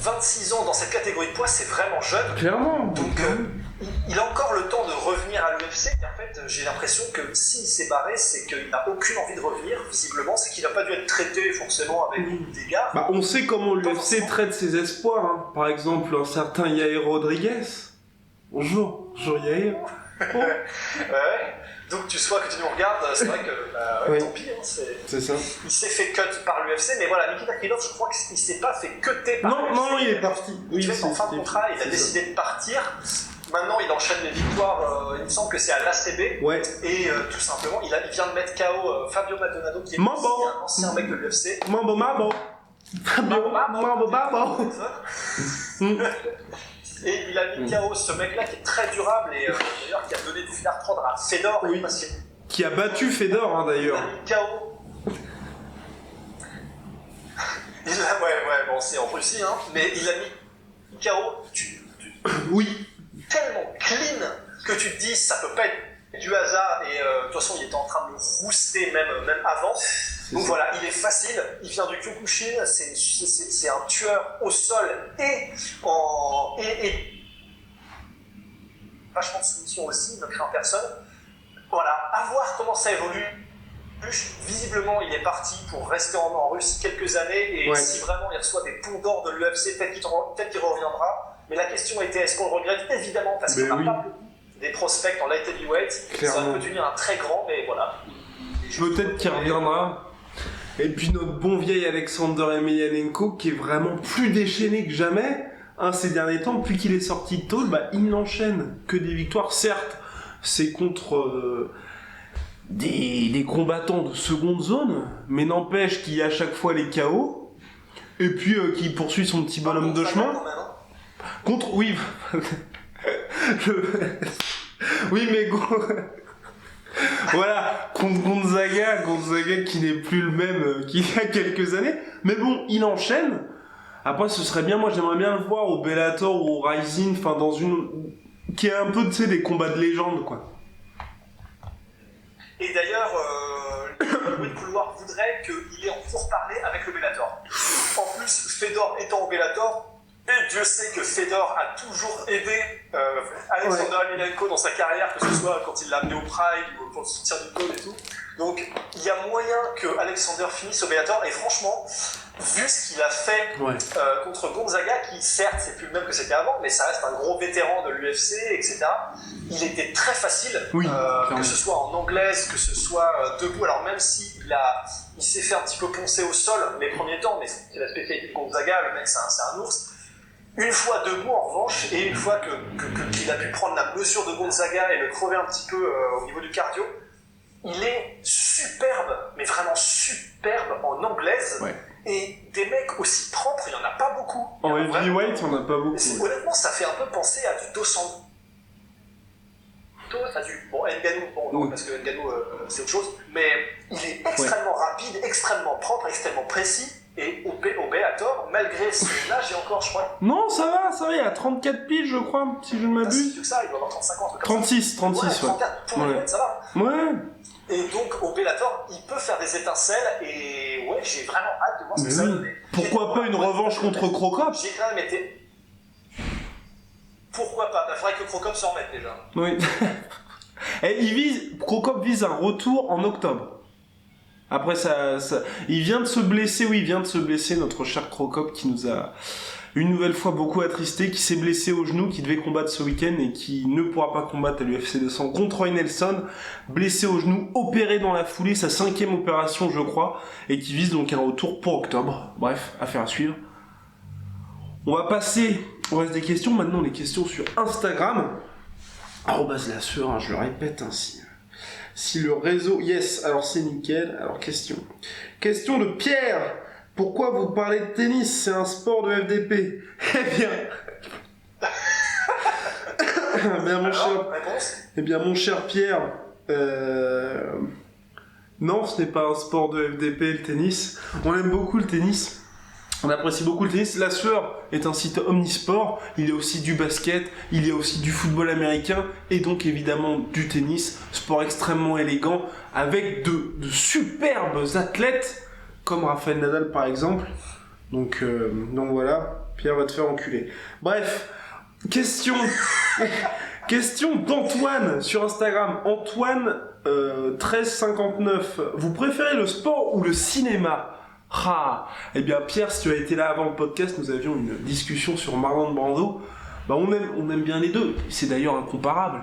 26 ans dans cette catégorie de poids, c'est vraiment jeune. Clairement. Donc, il a encore le temps de revenir à l'UFC. Et en fait, j'ai l'impression que s'il s'est barré, c'est qu'il n'a aucune envie de revenir. Visiblement, c'est qu'il n'a pas dû être traité forcément avec beaucoup d'égards. On sait comment l'UFC traite ses espoirs. Hein. Par exemple, un certain Yair Rodriguez. Bonjour Yair. Oh. Ouais. Donc tu sois que tu nous regardes, c'est vrai que tant pis, hein, c'est ça. Il s'est fait cut par l'UFC, mais voilà, Nikita Krylov, je crois qu'il s'est pas fait cutter par l'UFC. Non, il est parti. Il fait son fin de contrat, il a décidé de partir. Maintenant, il enchaîne les victoires, il me semble que c'est à l'ACB. Ouais. Et tout simplement, il vient de mettre KO Fabio Maldonado, qui est aussi un ancien mec de l'UFC. Mambo. Et il a mis KO ce mec-là qui est très durable et d'ailleurs qui a donné du fil à reprendre à Fedor. Oui. Qui a battu Fedor, hein, d'ailleurs. Il a mis KO. Bon, c'est en Russie, hein, mais il a mis KO oui. tellement clean que tu te dis ça peut pas être du hasard et de toute façon il était en train de le rouster même avant. Donc voilà, il est facile, il vient du Kyokushin, c'est un tueur au sol et vachement de soumission aussi, il ne craint personne. Voilà, à voir comment ça évolue. Visiblement, il est parti pour rester en Russie quelques années et si vraiment il reçoit des ponts d'or de l'UFC, peut-être qu'il reviendra. Mais la question était, est-ce qu'on le regrette? Évidemment, parce qu'on n'a pas beaucoup des prospects en light heavyweight. Ça peut devenir un très grand, mais voilà. Peut-être qu'il reviendra. Et puis notre bon vieil Alexander Emelianenko, qui est vraiment plus déchaîné que jamais, ces derniers temps, depuis qu'il est sorti de tôle, il n'enchaîne que des victoires. Certes, c'est contre des combattants de seconde zone, mais n'empêche qu'il y a à chaque fois les KO, et puis qu'il poursuit son petit bonhomme de chemin. Contre, oui, oui, mais voilà, contre Gonzaga qui n'est plus le même qu'il y a quelques années, mais bon, il enchaîne. Après, ce serait bien, moi j'aimerais bien le voir au Bellator ou au Rising, enfin dans une qui est un peu, tu sais, des combats de légende, quoi. Et d'ailleurs, le bruit de couloir voudrait qu'il ait en pourparlers avec le Bellator. En plus, Fedor étant au Bellator, et Dieu sait que Fedor a toujours aidé Alexander Emelianenko dans sa carrière, que ce soit quand il l'a amené au Pride ou pour le soutien du code et tout. Donc, il y a moyen que Alexander finisse au Bellator, et franchement, vu ce qu'il a fait contre Gonzaga, qui certes c'est plus le même que c'était avant, mais ça reste un gros vétéran de l'UFC, etc. Il était très facile, que ce soit en anglaise, que ce soit debout. Alors même si il s'est fait un petit peu poncer au sol les premiers temps, mais c'est la spécialité de Gonzaga, le mec c'est un ours. Une fois debout en revanche, et une fois qu'il a pu prendre la mesure de Gonzaga et le crever un petit peu au niveau du cardio, il est superbe, mais vraiment superbe en anglaise. Et des mecs aussi propres, il n'y en a pas beaucoup. En heavyweight, il n'y en a pas beaucoup. Honnêtement, ça fait un peu penser à du Dos Santos, à du Ngannou, parce que Ngannou c'est autre chose, mais il est extrêmement rapide, extrêmement propre, extrêmement précis. Et au Bellator, malgré son âge, et encore, je crois. Non, ça va, il a 34 piges, je crois, si je ne m'abuse. C'est ça, il doit avoir 35 ans. 36, 34, pour le ça va. Ouais. Et donc, au Bellator, il peut faire des étincelles, et j'ai vraiment hâte de voir ce que ça donne. Pourquoi pas une revanche contre Crocop? J'ai quand même été. Pourquoi pas? Il faudrait que Crocop s'en remette déjà. Oui. Et Crocop vise un retour en octobre. Après, il vient de se blesser, notre cher Crocop qui nous a une nouvelle fois beaucoup attristé, qui s'est blessé au genou, qui devait combattre ce week-end et qui ne pourra pas combattre à l'UFC 200 contre Roy Nelson, blessé au genou, opéré dans la foulée, sa 5e opération je crois, et qui vise donc un retour pour octobre. Bref, affaire à suivre. On va passer au reste des questions, maintenant les questions sur Instagram. @lasseur, hein, je le répète ainsi. Si le réseau... Yes, alors c'est nickel. Alors question. Question de Pierre. Pourquoi vous parlez de tennis? C'est un sport de FDP. Eh bien, mon cher Pierre, non, ce n'est pas un sport de FDP, le tennis. On aime beaucoup le tennis. On apprécie beaucoup le tennis. La Sueur est un site omnisport. Il y a aussi du basket, il y a aussi du football américain et donc évidemment du tennis. Sport extrêmement élégant avec de superbes athlètes comme Rafael Nadal par exemple. Donc voilà, Pierre va te faire enculer. Bref, question d'Antoine sur Instagram. Antoine 1359. Vous préférez le sport ou le cinéma? Eh bien Pierre, si tu as été là avant le podcast, nous avions une discussion sur Marlon Brando. Bah on aime bien les deux. C'est d'ailleurs incomparable.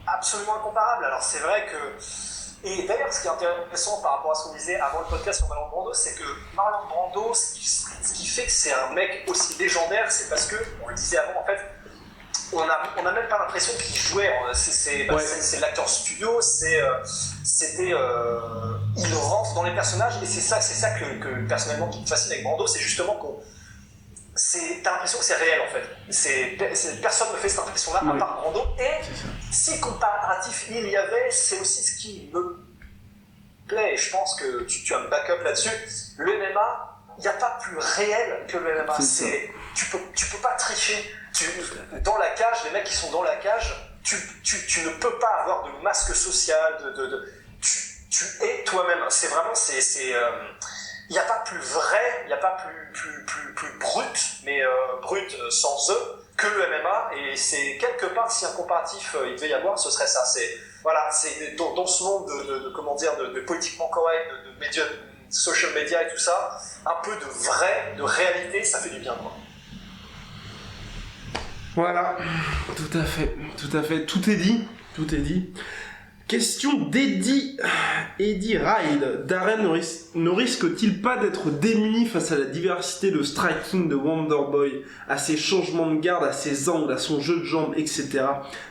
Absolument incomparable. Alors c'est vrai que... Et d'ailleurs, ce qui est intéressant par rapport à ce qu'on disait avant le podcast sur Marlon Brando, c'est que Marlon Brando, ce qui fait que c'est un mec aussi légendaire, c'est parce que, on le disait avant, en fait, on a même pas l'impression qu'il jouait. C'est de l'acteur studio, il rentre dans les personnages, et c'est ça que personnellement qui me fascine avec Brando, c'est justement t'as l'impression que c'est réel en fait. Personne ne fait cette impression-là à part Brando. Et si comparatif il y avait, c'est aussi ce qui me plaît. Et je pense que tu as un backup là-dessus. Le MMA, il n'y a pas plus réel que le MMA. Tu peux pas tricher. Dans la cage, les mecs qui sont dans la cage, tu ne peux pas avoir de masque social. Tu es toi-même. C'est vraiment il n'y a pas plus vrai, il n'y a pas plus brut, mais brut sans eux, que le MMA. Et c'est quelque part, si un comparatif il devait y avoir, ce serait ça. C'est dans ce monde de politiquement correct, de médias, social media et tout ça, un peu de vrai, de réalité, ça fait du bien, quoi. Voilà, tout à fait, tout est dit. Question d'Eddie Ride. Darren ne risque-t-il pas d'être démuni face à la diversité de striking de Wonderboy, à ses changements de garde, à ses angles, à son jeu de jambes, etc.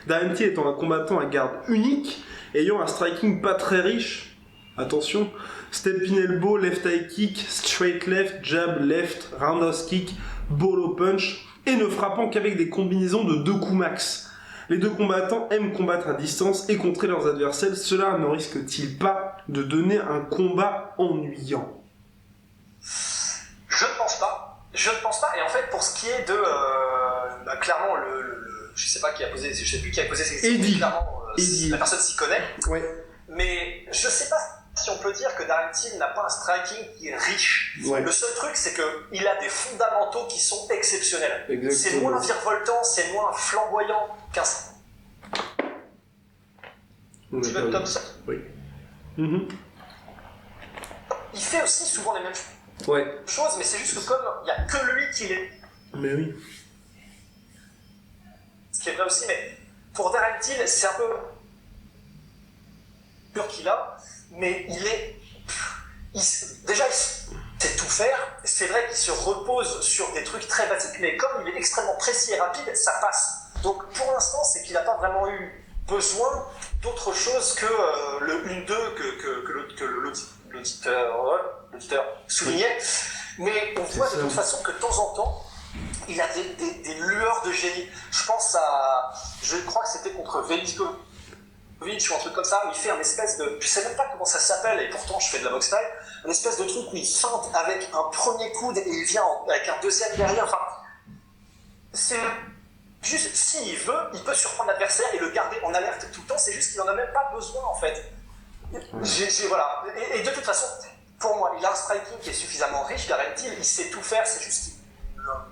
Darren Till étant un combattant à garde unique, ayant un striking pas très riche, attention, step in elbow, left high kick, straight left, jab left, roundhouse kick, bolo punch, et ne frappant qu'avec des combinaisons de 2 coups max. Les deux combattants aiment combattre à distance et contrer leurs adversaires. Cela ne risque-t-il pas de donner un combat ennuyant? Je ne pense pas. Et en fait, pour ce qui est de... clairement, je sais plus qui a posé ces questions. Eddie. Clairement, la personne s'y connaît. Ouais. Mais je sais pas si on peut dire que Darren Till n'a pas un striking qui est riche. Ouais. Le seul truc, c'est qu'il a des fondamentaux qui sont exceptionnels. Exactement. C'est moins virevoltant, c'est moins flamboyant qu'un Steven Thompson. Oui. Il fait aussi souvent les mêmes choses, mais c'est juste que comme il n'y a que lui qui l'est. Mais oui. Ce qui est vrai aussi, mais pour Darren Till, c'est un peu pur qu'il a, mais il sait tout faire. C'est vrai qu'il se repose sur des trucs très basiques, mais comme il est extrêmement précis et rapide, ça passe. Donc pour l'instant, c'est qu'il n'a pas vraiment eu besoin d'autre chose que le 1-2 que l'auditeur soulignait. Mais on voit de toute façon que de temps en temps, il a des lueurs de génie. Je crois que c'était contre Veljkovic ou un truc comme ça, où il fait un espèce de... Je sais même pas comment ça s'appelle, et pourtant je fais de la boxe style, un espèce de truc où il feinte avec un premier coude et il vient avec un deuxième derrière. Enfin, c'est juste, s'il veut, il peut surprendre l'adversaire et le garder en alerte tout le temps, c'est juste qu'il n'en a même pas besoin en fait. Voilà. Et de toute façon, pour moi, il a un striking qui est suffisamment riche, Darren Till, il sait tout faire, c'est juste qu'il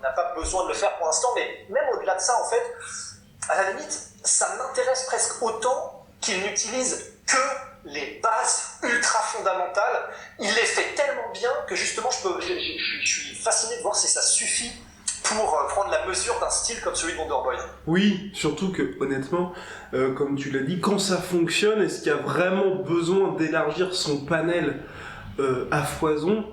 n'a pas besoin de le faire pour l'instant, mais même au-delà de ça, en fait, à la limite, ça m'intéresse presque autant qu'il n'utilise que les bases ultra fondamentales. Il les fait tellement bien que justement je suis fasciné de voir si ça suffit pour prendre la mesure d'un style comme celui de Wonderboy. Oui, surtout que, honnêtement, comme tu l'as dit, quand ça fonctionne, est-ce qu'il y a vraiment besoin d'élargir son panel à foison?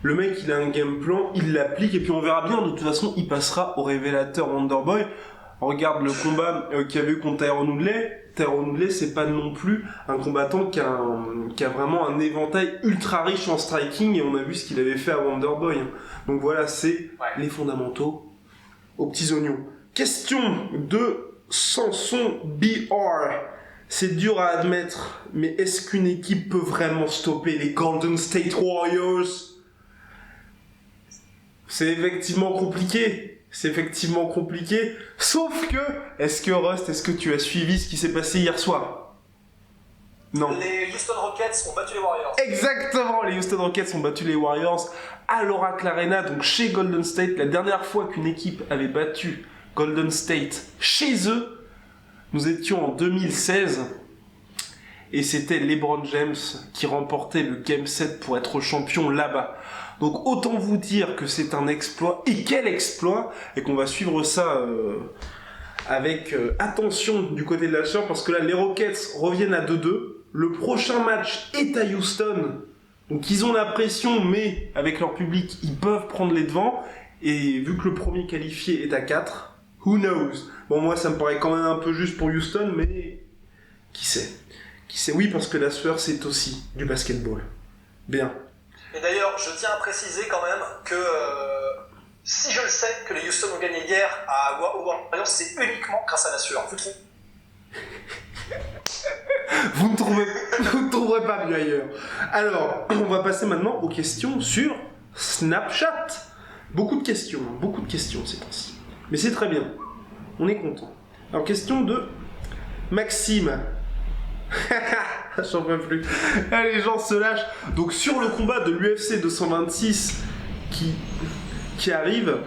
Le mec, il a un game plan, il l'applique, et puis on verra bien, de toute façon, il passera au révélateur Wonderboy. Regarde le combat qu'il y a eu contre Tyrone Woodley. Tyrone Woodley, c'est pas non plus un combattant qui a vraiment un éventail ultra riche en striking, et on a vu ce qu'il avait fait à Wonderboy. Donc voilà, c'est les fondamentaux aux petits oignons. Question de Samson BR. C'est dur à admettre, mais est-ce qu'une équipe peut vraiment stopper les Golden State Warriors? C'est effectivement compliqué. Sauf que, est-ce que tu as suivi ce qui s'est passé hier soir? Non. Les Houston Rockets ont battu les Warriors. Exactement, les Houston Rockets ont battu les Warriors à l'Oracle Arena, donc chez Golden State. La dernière fois qu'une équipe avait battu Golden State chez eux, nous étions en 2016. Et c'était LeBron James qui remportait le Game 7 pour être champion là-bas. Donc autant vous dire que c'est un exploit, et quel exploit, et qu'on va suivre ça avec attention du côté de la Sueur, parce que là les Rockets reviennent à 2-2, le prochain match est à Houston, donc ils ont la pression, mais avec leur public ils peuvent prendre les devants, et vu que le premier qualifié est à 4, who knows? Bon, moi ça me paraît quand même un peu juste pour Houston, mais qui sait, oui, parce que la Sueur c'est aussi du basketball. Bien. Et d'ailleurs, je tiens à préciser quand même que si je le sais que les Houston ont gagné hier aux Warriors, c'est uniquement grâce à la Sueur. Vous ne trouverez pas mieux ailleurs. Alors, on va passer maintenant aux questions sur Snapchat. Beaucoup de questions ces temps-ci. Mais c'est très bien. On est content. Alors, question de Maxime. J'en peux plus. Les gens se lâchent. Donc sur le combat de l'UFC 226 qui arrive,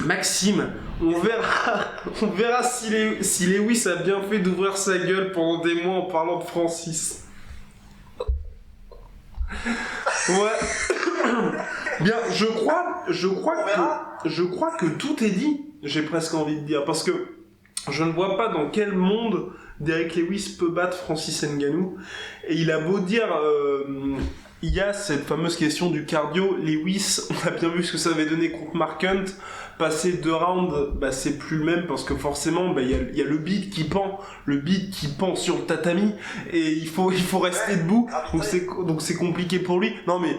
Maxime, on verra si Lewis a bien fait d'ouvrir sa gueule pendant des mois en parlant de Francis. Ouais. Bien, je crois que tout est dit. J'ai presque envie de dire, parce que je ne vois pas dans quel monde Derrick Lewis peut battre Francis Ngannou. Et il a beau dire, il y a cette fameuse question du cardio. Lewis, on a bien vu ce que ça avait donné contre Mark Hunt. Passer 2 rounds, c'est plus le même, parce que forcément, il y a le beat qui pend sur le tatami, et il faut rester debout. Donc c'est compliqué pour lui. Non mais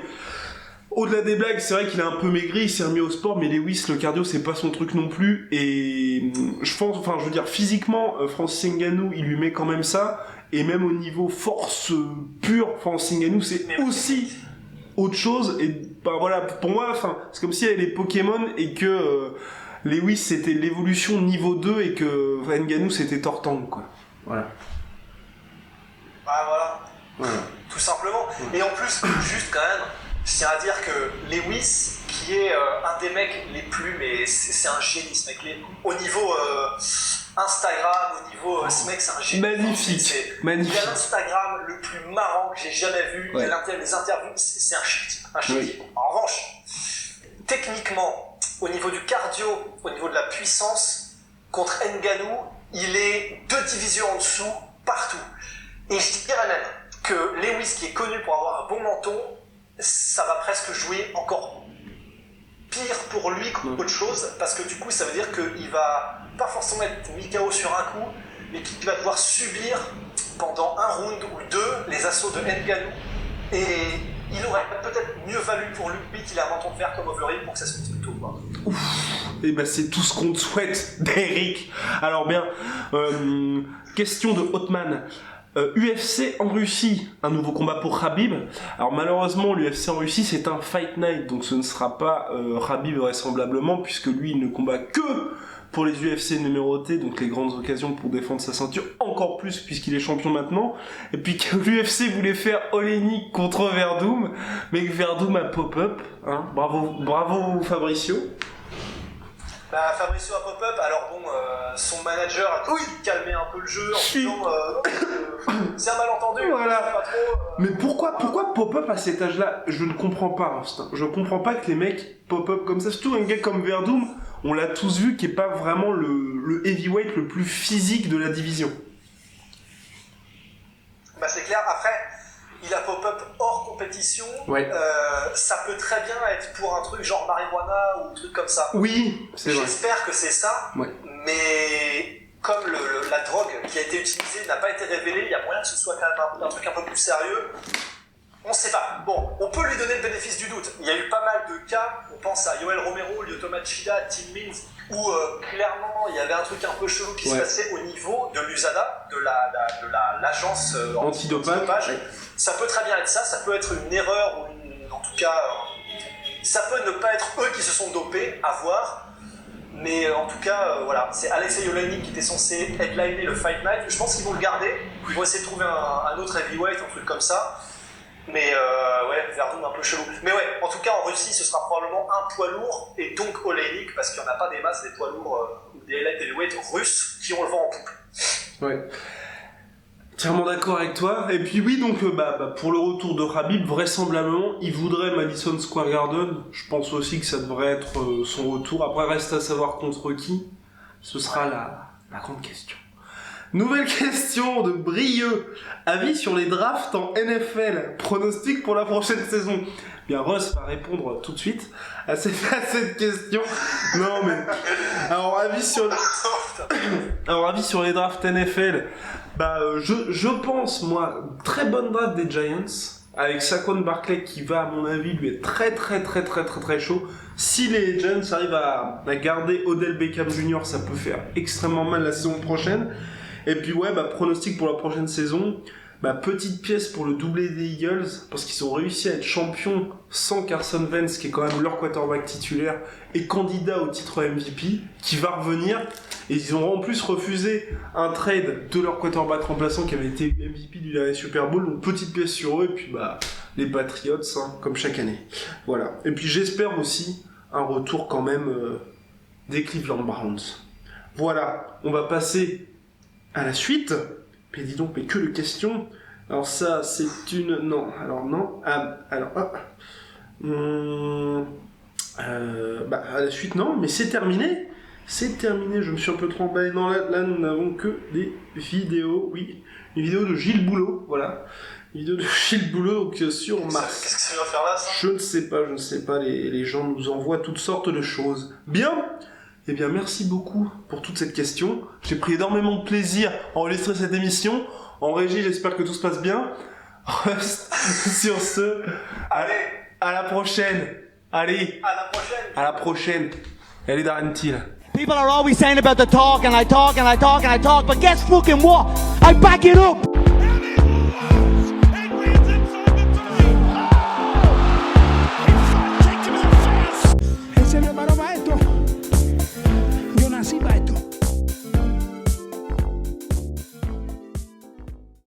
au-delà des blagues, c'est vrai qu'il a un peu maigri, il s'est remis au sport, mais Lewis, le cardio, c'est pas son truc non plus. Et je veux dire, physiquement, Francis Ngannou, il lui met quand même ça. Et même au niveau force pure, Francis Ngannou, c'est aussi autre chose. Et voilà, pour moi, c'est comme s'il y avait les Pokémon et que Lewis, c'était l'évolution niveau 2 et que Ngannou, c'était Tortang, quoi. Voilà. Voilà. Tout simplement. Et en plus, juste quand même, je tiens à dire que Lewis, qui est un des mecs les plus, mais c'est un génie ce mec, au niveau Instagram, au niveau ce mec c'est un génie. Magnifique. Il a l'Instagram le plus marrant que j'ai jamais vu, il a les interviews, c'est un chic type. En revanche, techniquement, au niveau du cardio, au niveau de la puissance, contre Ngannou, il est 2 divisions en dessous, partout. Et je dirais même que Lewis, qui est connu pour avoir un bon menton, ça va presque jouer encore pire pour lui qu'autre chose, parce que du coup ça veut dire qu'il va pas forcément être mis KO sur un coup, mais qu'il va devoir subir pendant un round ou 2 les assauts de Ngannou, et il aurait peut-être mieux valu pour lui qu'il ait un menton de fer comme Overeem pour que ça se finisse plus tôt, quoi. Et c'est tout ce qu'on te souhaite, Derrick. Alors bien, question de Hotman. UFC en Russie, un nouveau combat pour Khabib. Alors malheureusement, l'UFC en Russie, c'est un fight night, donc ce ne sera pas Khabib vraisemblablement, puisque lui, il ne combat que pour les UFC numérotés, donc les grandes occasions pour défendre sa ceinture, encore plus puisqu'il est champion maintenant. Et puis que l'UFC voulait faire Oleinik contre Verdum, mais que Verdum a pop-up. Hein. Bravo Fabricio. Bah, Fabricio a pop-up, alors bon, son manager a tout calmé un peu le jeu en disant c'est un malentendu, Voilà. pas trop. Mais pourquoi pop-up à cet âge-là? Je ne comprends pas, Rust. Je comprends pas que les mecs pop-up comme ça. Surtout un gars comme Verdum, on l'a tous vu, qui est pas vraiment le heavyweight le plus physique de la division. Bah, c'est clair, après, il a pop-up hors compétition. Ouais. Ça peut très bien être pour un truc genre marijuana ou un truc comme ça. Oui, c'est vrai. J'espère que c'est ça, Ouais. mais comme la drogue qui a été utilisée n'a pas été révélée, il y a moyen que ce soit quand même un truc un peu plus sérieux. On sait pas. Bon, on peut lui donner le bénéfice du doute. Il y a eu pas mal de cas, on pense à Yoel Romero, Lyoto Machida, Tim Means, où clairement il y avait un truc un peu chelou qui se passait au niveau de l'USADA, de l'agence antidopage. Ouais. Ça peut très bien être ça, ça peut être une erreur, ou en tout cas, ça peut ne pas être eux qui se sont dopés, à voir. Mais en tout cas, voilà, c'est Alexei Oleinik qui était censé headliner le Fight Night. Je pense qu'ils vont le garder. Ils vont essayer de trouver un autre heavyweight, un truc comme ça. Mais ouais, Verdun un peu chelou. Mais ouais, en tout cas, en Russie, ce sera probablement un poids lourd, et donc Oleinik, parce qu'il n'y en a pas des masses des poids lourds ou des heavyweights russes qui ont le vent en poupe. Ouais. Entièrement d'accord avec toi. Et puis oui, donc pour le retour de Khabib, vraisemblablement, il voudrait Madison Square Garden. Je pense aussi que ça devrait être son retour. Après, reste à savoir contre qui. Ce sera la grande question. Nouvelle question de Brieux. Avis sur les drafts en NFL. Pronostic pour la prochaine saison. Bien, Russ va répondre tout de suite à cette question. Non, mais... Alors, avis sur les drafts NFL. Je pense, moi, très bonne draft des Giants, avec Saquon Barkley qui va, à mon avis, lui être très chaud. Si les Giants arrivent à garder Odell Beckham Jr., ça peut faire extrêmement mal la saison prochaine. Et puis pronostic pour la prochaine saison, petite pièce pour le doublé des Eagles, parce qu'ils ont réussi à être champions sans Carson Wentz, qui est quand même leur quarterback titulaire, et candidat au titre MVP, qui va revenir. Et ils ont en plus refusé un trade de leur quarterback remplaçant qui avait été MVP du dernier Super Bowl, donc petite pièce sur eux, et puis les Patriots, comme chaque année. Voilà. Et puis j'espère aussi un retour quand même des Cleveland Browns. Voilà, on va passer à la suite. Mais dis donc, mais que de questions. Alors ça, c'est une... Non, alors non. À la suite, non, mais c'est terminé. C'est terminé, je me suis un peu trop emballé. Non, là, nous n'avons que des vidéos. Oui, une vidéo de Gilles Boulot, voilà. Une vidéo de Gilles Boulot, donc sur Mars. Qu'est-ce que ça va faire là, ça ? Je ne sais pas. Les gens nous envoient toutes sortes de choses. Bien. Eh bien, merci beaucoup pour toute cette question. J'ai pris énormément de plaisir à enregistrer cette émission. En régie, j'espère que tout se passe bien. Sur ce, à la prochaine. Allez, à la prochaine. Allez, Darren Till. People are always saying about the talk, and I talk, and I talk, and I talk, but guess fucking what? I back it up! Ese es el hermano maestro.